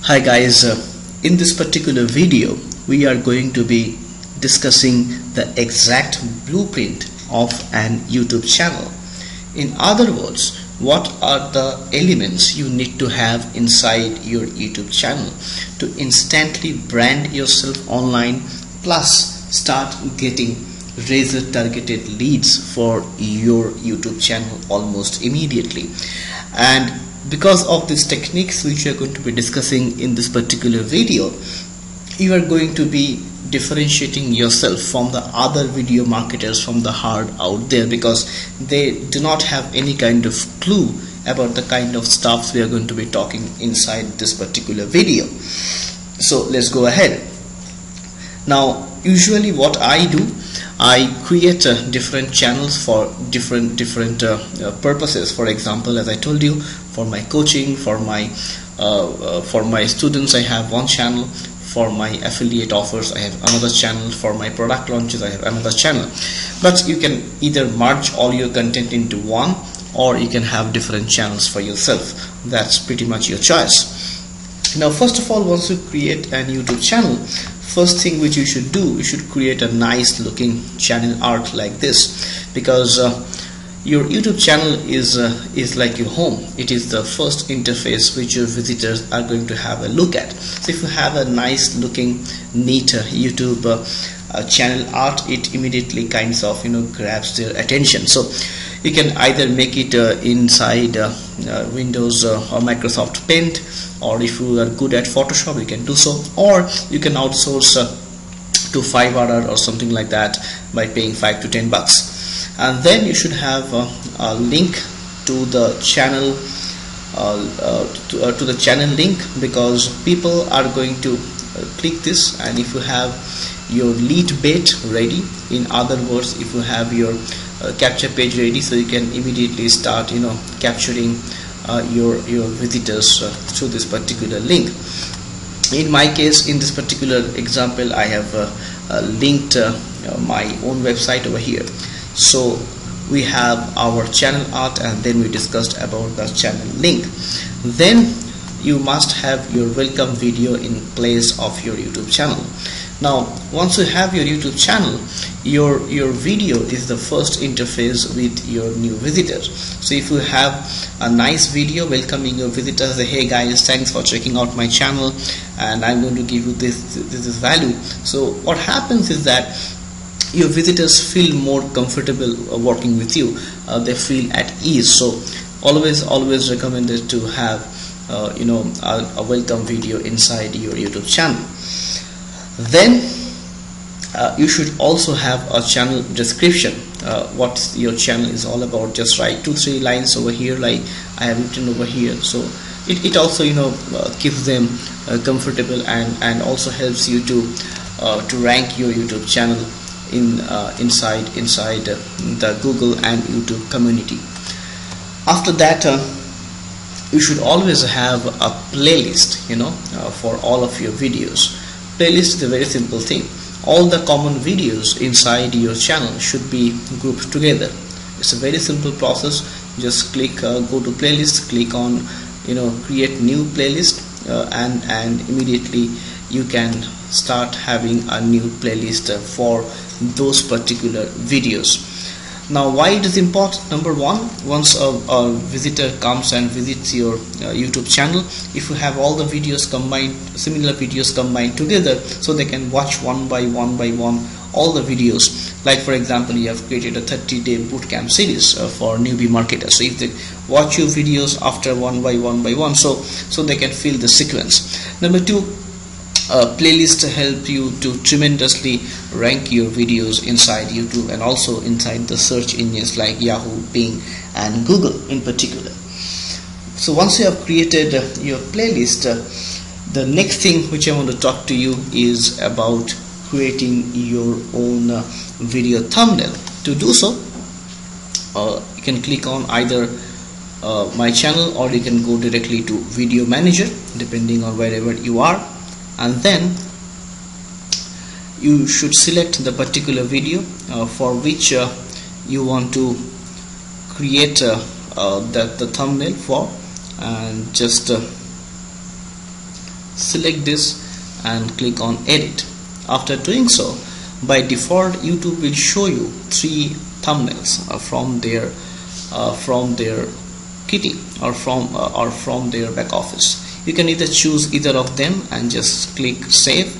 Hi guys, in this particular video we are going to be discussing the exact blueprint of an YouTube channel. In other words, what are the elements you need to have inside your YouTube channel to instantly brand yourself online, plus start getting razor targeted leads for your YouTube channel almost immediately. And because of these techniques which we are going to be discussing in this particular video, you are going to be differentiating yourself from the other video marketers from the herd out there, because they do not have any kind of clue about the kind of stuff we are going to be talking inside this particular video. So let's go ahead. Now, usually what I do, I create different channels for different purposes. For example, as I told you, for my coaching, for my students, I have one channel. For my affiliate offers, I have another channel. For my product launches, I have another channel. But you can either merge all your content into one, or you can have different channels for yourself. That's pretty much your choice. Now, first of all, once you create a YouTube channel, first thing which you should do, you should create a nice looking channel art like this, because your YouTube channel is like your home. It is the first interface which your visitors are going to have a look at. So if you have a nice looking neat YouTube channel art, it immediately kinds of grabs their attention. So you can either make it inside Windows or Microsoft Paint, or if you are good at Photoshop, you can do so, or you can outsource to Fiverr or something like that by paying $5 to $10. And then you should have a link to the channel, to the channel link, because people are going to click this. And if you have your lead bait ready, in other words, if you have your capture page ready, so you can immediately start capturing your visitors through this particular link. In my case, in this particular example, I have linked my own website over here. So we have our channel art, and then we discussed about the channel link. Then you must have your welcome video in place of your YouTube channel. Now, once you have your YouTube channel, your video is the first interface with your new visitors. So if you have a nice video welcoming your visitors, say, hey guys, thanks for checking out my channel, and I'm going to give you this value. So what happens is that your visitors feel more comfortable working with you. They feel at ease. So always recommended to have a welcome video inside your YouTube channel. Then you should also have a channel description. What your channel is all about. Just write 2-3 lines over here, like I have written over here. So it also keeps them comfortable, and also helps you to rank your YouTube channel inside the Google and YouTube community. After that, you should always have a playlist for all of your videos. Playlist is a very simple thing. All the common videos inside your channel should be grouped together. It's a very simple process. Just click go to playlist, click on create new playlist, and immediately you can start having a new playlist for those particular videos. Now, why it is important? Number one, once a visitor comes and visits your YouTube channel, if you have all the videos combined, similar videos combined together, so they can watch one by one all the videos. Like for example, you have created a 30-day bootcamp series for newbie marketers. So if they watch your videos after one by one, so they can feel the sequence. Number two, playlist help you to tremendously rank your videos inside YouTube, and also inside the search engines like Yahoo, Bing, and Google in particular. So once you have created your playlist, the next thing which I want to talk to you is about creating your own video thumbnail. To do so, you can click on either my channel, or you can go directly to Video Manager, depending on wherever you are. And then you should select the particular video for which you want to create the thumbnail for, and just select this and click on edit. After doing so, by default YouTube will show you 3 thumbnails from their kitty or from their back office. You can either choose either of them and just click save,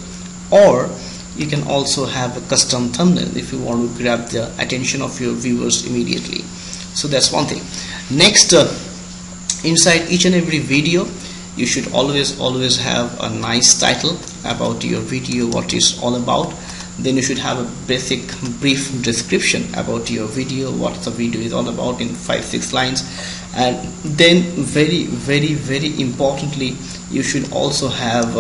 or you can also have a custom thumbnail if you want to grab the attention of your viewers immediately. So that's one thing. Next, inside each and every video you should always have a nice title about your video, what it's all about. Then you should have a brief description about your video, what the video is all about in 5-6 lines. And then very importantly, you should also have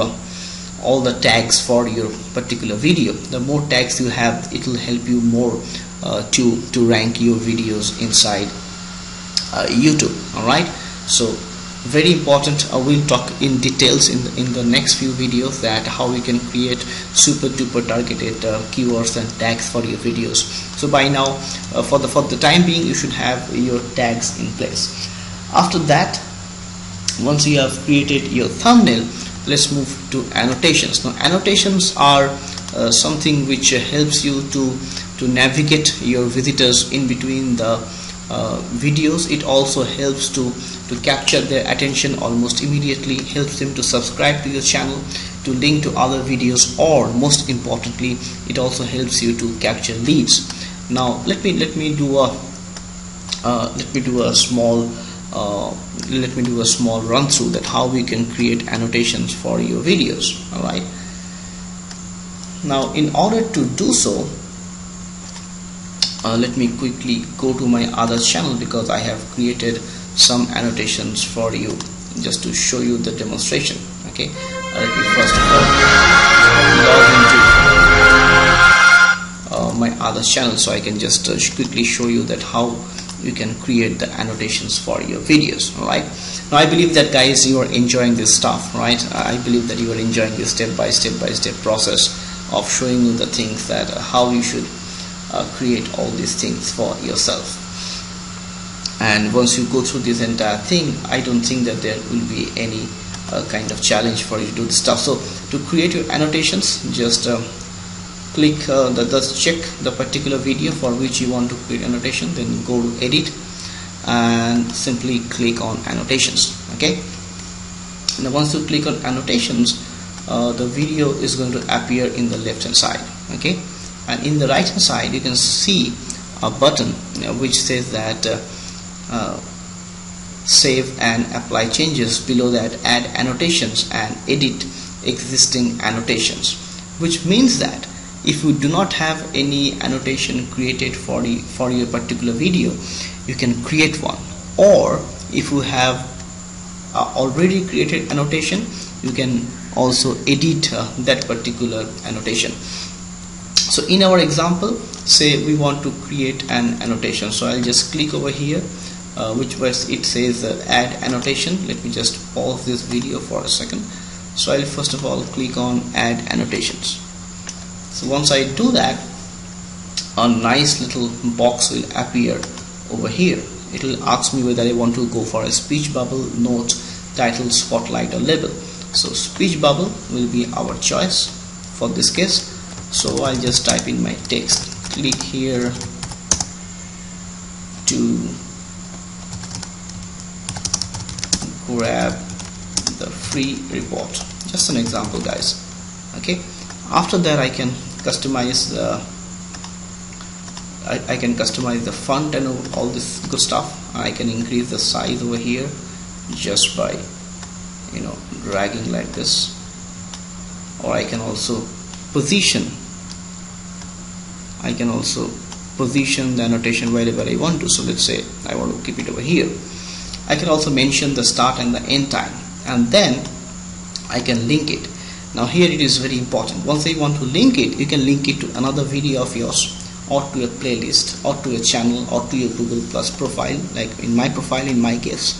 all the tags for your particular video. The more tags you have, it will help you more to rank your videos inside YouTube. Alright, so very important. We'll talk in details in the next few videos that how we can create super duper targeted keywords and tags for your videos. So by now, for the time being, you should have your tags in place. After that, once you have created your thumbnail, let's move to annotations. Now annotations are something which helps you to navigate your visitors in between the videos. It also helps to capture their attention almost immediately, helps them to subscribe to your channel, to link to other videos, or most importantly, it also helps you to capture leads. Now let me do a small run through that how we can create annotations for your videos. All right, now in order to do so, let me quickly go to my other channel, because I have created some annotations for you just to show you the demonstration. Okay, let me first of all log into my other channel so I can just quickly show you that how you can create the annotations for your videos. All right, now I believe that guys, you are enjoying this stuff, right? I believe that you are enjoying this step by step process of showing you the things that how you should create all these things for yourself. And once you go through this entire thing, I don't think that there will be any kind of challenge for you to do this stuff. So to create your annotations, just click check the particular video for which you want to create annotation, then go to edit and simply click on annotations. Okay, now once you click on annotations, the video is going to appear in the left hand side. Okay, and in the right hand side you can see a button which says that save and apply changes. Below that, add annotations and edit existing annotations, which means that if you do not have any annotation created for your particular video, you can create one, or if you have already created annotation, you can also edit that particular annotation. So in our example, say we want to create an annotation, so I'll just click over here, which was it says add annotation. Let me just pause this video for a second. So I'll first of all click on add annotations. So once I do that, a nice little box will appear over here. It will ask me whether I want to go for a speech bubble, note, title, spotlight, or label. So speech bubble will be our choice for this case. So I'll just type in my text. Click here to grab the free report. Just an example, guys. Okay, after that I can customize the font and all this good stuff. I can increase the size over here just by dragging like this, or I can also position the annotation wherever I want to. So let's say I want to keep it over here. I can also mention the start and the end time, and then I can link it. Now here it is very important. Once you want to link it, you can link it to another video of yours, or to a playlist, or to a channel, or to your Google Plus profile, like in my profile in my case,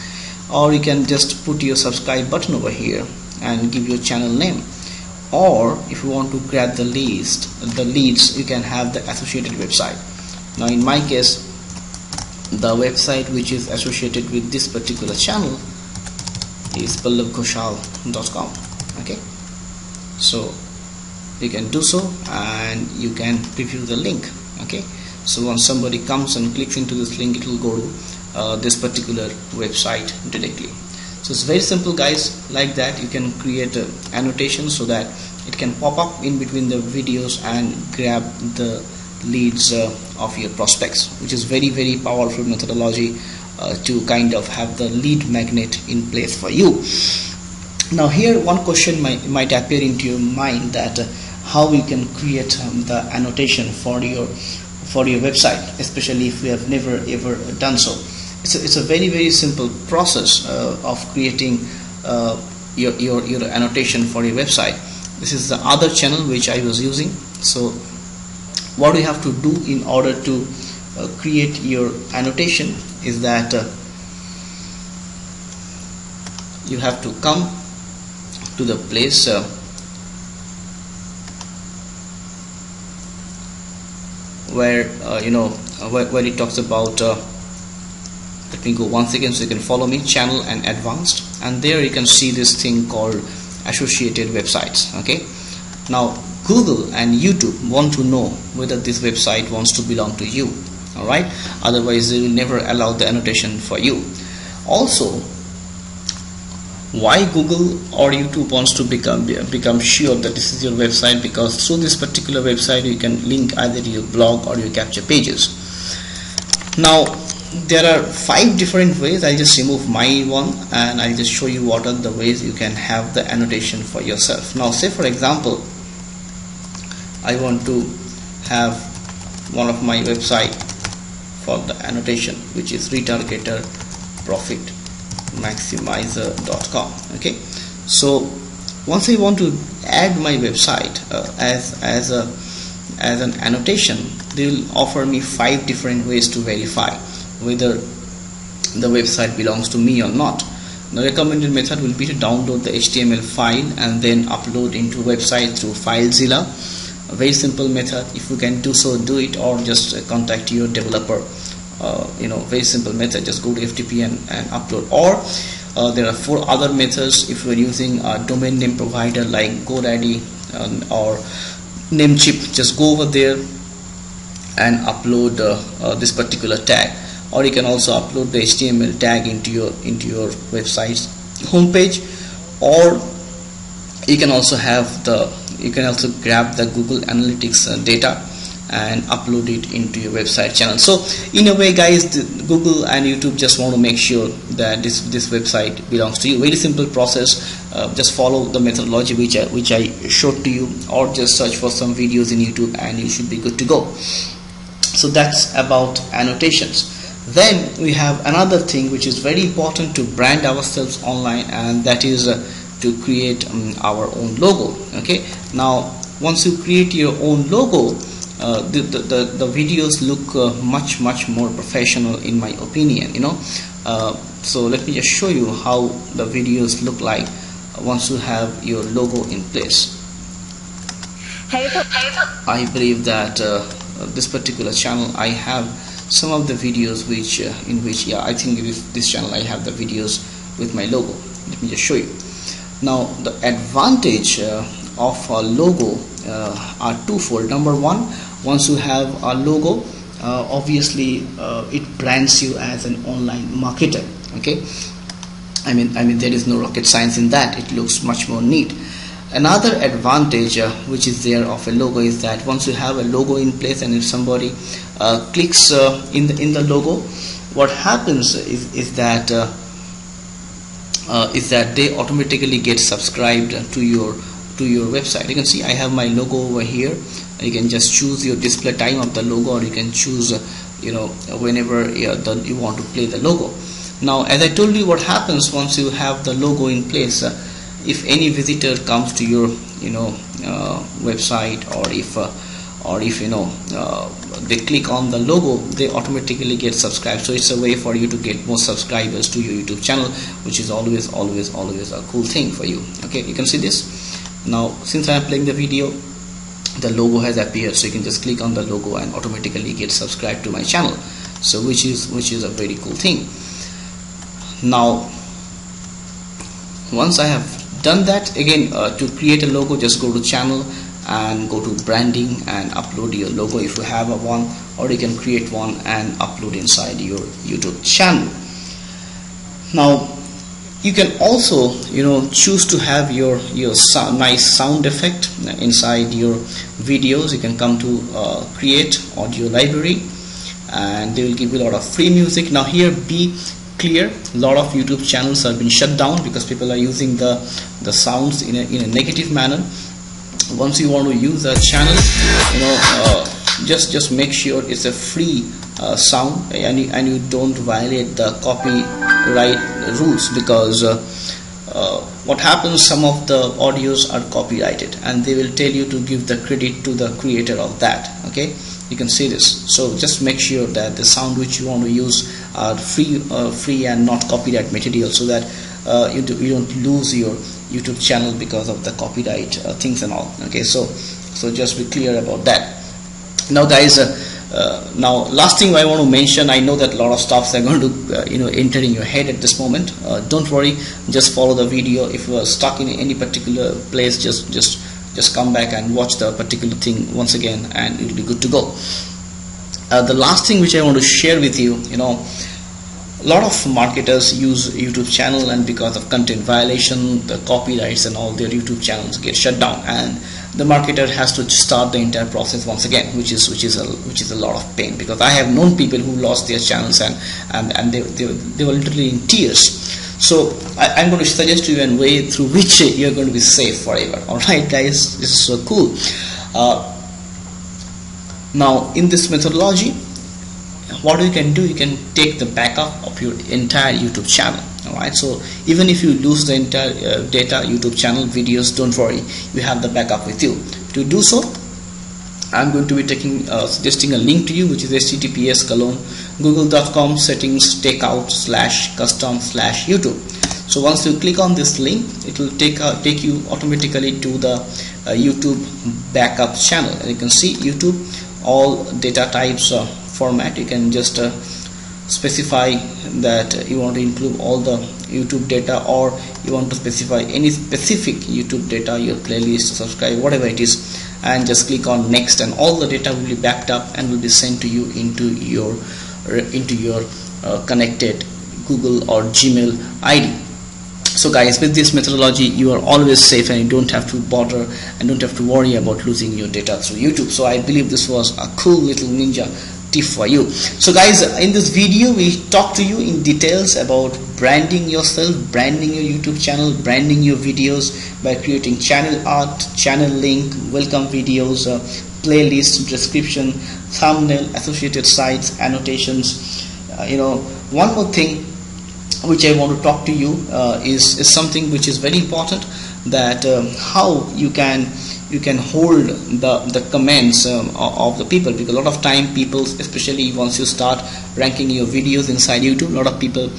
or you can just put your subscribe button over here and give your channel name. Or if you want to grab the leads, you can have the associated website. Now in my case, the website which is associated with this particular channel is pallavghoshal.com. Okay, so you can do so, and you can preview the link. Okay, so once somebody comes and clicks into this link, it will go to this particular website directly. So it's very simple, guys. Like that, you can create an annotation so that it can pop up in between the videos and grab the leads of your prospects, which is very, very powerful methodology to kind of have the lead magnet in place for you. Now here one question might appear into your mind, that how we can create the annotation for your website, especially if we have never ever done so. It's a very, very simple process of creating your annotation for your website. This is the other channel which I was using. So what we have to do in order to create your annotation is that you have to come to the place where where it talks about let me go once again so you can follow me, channel and advanced, and there you can see this thing called associated websites. Okay, now Google and YouTube want to know whether this website wants to belong to you. Alright, otherwise they will never allow the annotation for you. Also, why Google or YouTube wants to become sure that this is your website? Because through this particular website you can link either to your blog or your capture pages. Now there are 5 different ways. I just remove my one and I just show you what are the ways you can have the annotation for yourself. Now say for example, I want to have one of my website for the annotation, which is retargeter profit maximizer.com. Okay, so once I want to add my website as an annotation, they will offer me 5 different ways to verify whether the website belongs to me or not. The recommended method will be to download the HTML file and then upload into website through FileZilla. A very simple method. If you can do so, do it, or just contact your developer. Very simple method. Just go to FTP and upload. Or there are 4 other methods. If you are using a domain name provider like GoDaddy or Namecheap, just go over there and upload this particular tag. Or you can also upload the HTML tag into your website's homepage, or you can also grab the Google Analytics data and upload it into your website channel. So in a way, guys, Google and YouTube just want to make sure that this website belongs to you. Very simple process. Just follow the methodology which I showed to you, or just search for some videos in YouTube and you should be good to go. So that's about annotations. Then we have another thing which is very important to brand ourselves online, and that is to create our own logo. Okay, now once you create your own logo, the videos look much more professional, in my opinion. So let me just show you how the videos look like once you have your logo in place. I believe that this particular channel, I have some of the videos I think this channel I have the videos with my logo. Let me just show you. Now the advantage of a logo are twofold. Number one, once you have a logo, obviously it brands you as an online marketer. Okay, I mean there is no rocket science in that. It looks much more neat. Another advantage which is there of a logo is that once you have a logo in place, and if somebody clicks in the logo, what happens is that they automatically get subscribed to your website. You can see I have my logo over here. You can just choose your display time of the logo, or you can choose whenever you want to play the logo. Now, as I told you, what happens once you have the logo in place, if any visitor comes to your website, or if they click on the logo, they automatically get subscribed. So it's a way for you to get more subscribers to your YouTube channel, which is always a cool thing for you. Okay, you can see this. Now since I am playing the video, the logo has appeared, so you can just click on the logo and automatically get subscribed to my channel. So which is a very cool thing. Now once I have done that, again to create a logo, just go to channel and go to branding and upload your logo if you have one, or you can create one and upload inside your YouTube channel. Now you can also choose to have your nice sound effect inside your videos. You can come to create audio library, and they will give you a lot of free music. Now here, be clear, a lot of YouTube channels have been shut down because people are using the sounds in a negative manner. Once you want to use a channel, just make sure it's a free sound, and you don't violate the copyright rules, because what happens, some of the audios are copyrighted and they will tell you to give the credit to the creator of that. Okay, you can see this. So just make sure that the sound which you want to use are free and not copyright material, so that you don't lose your YouTube channel because of the copyright things and all. Okay, so just be clear about that. Now guys, now last thing I want to mention, I know that a lot of stuffs are going to enter in your head at this moment. Don't worry, just follow the video. If you are stuck in any particular place, just come back and watch the particular thing once again, and you'll be good to go. The last thing which I want to share with you, a lot of marketers use YouTube channel, and because of content violation, the copyrights and all, their YouTube channels get shut down, and the marketer has to start the entire process once again, which is a lot of pain, because I have known people who lost their channels and they were literally in tears. So I'm going to suggest to you a way through which you're going to be safe forever. Alright guys, this is so cool. Now in this methodology, what you can do, you can take the backup of your entire YouTube channel. Alright, so even if you lose the entire data, YouTube channel, videos, don't worry, you have the backup with you. To do so, I'm going to be suggesting a link to you, which is https://google.com settings/takeout/custom/YouTube. So once you click on this link, it will take you automatically to the YouTube backup channel, and you can see YouTube, all data types, format. You can just specify that you want to include all the YouTube data, or you want to specify any specific YouTube data, your playlist, subscribe, whatever it is, and just click on next, and all the data will be backed up and will be sent to you into your connected Google or Gmail ID. So guys, with this methodology, you are always safe, and you don't have to bother and don't have to worry about losing your data through YouTube. So I believe this was a cool little ninja tip for you. So guys, in this video we talked to you in details about branding yourself, branding your YouTube channel, branding your videos by creating channel art, channel link, welcome videos, playlist, description, thumbnail, associated sites, annotations. One more thing which I want to talk to you is something which is very important, that how you can hold the comments of the people, because a lot of time people, especially once you start ranking your videos inside YouTube, a lot of people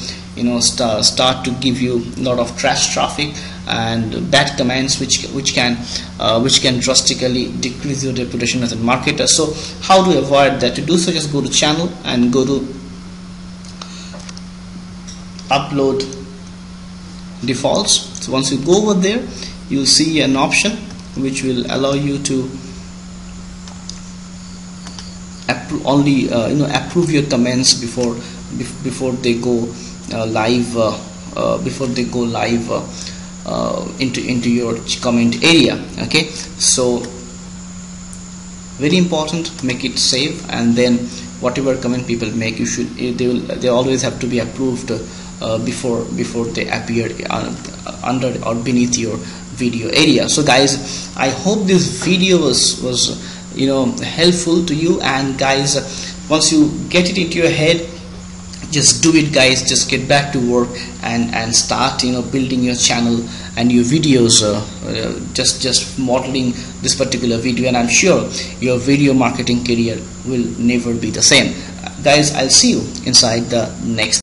start to give you a lot of trash traffic and bad comments, which can drastically decrease your reputation as a marketer. So how to avoid that? To do so, just go to channel and go to upload defaults. So once you go over there, you'll see an option which will allow you to approve your comments before they go live, into your comment area. Okay, so very important, make it safe, and then whatever comment people make, they always have to be approved before they appear under or beneath your video area. So guys, I hope this video was helpful to you, and guys, once you get it into your head, just do it guys. Just get back to work and start building your channel and your videos, just modeling this particular video, and I'm sure your video marketing career will never be the same. Guys, I'll see you inside the next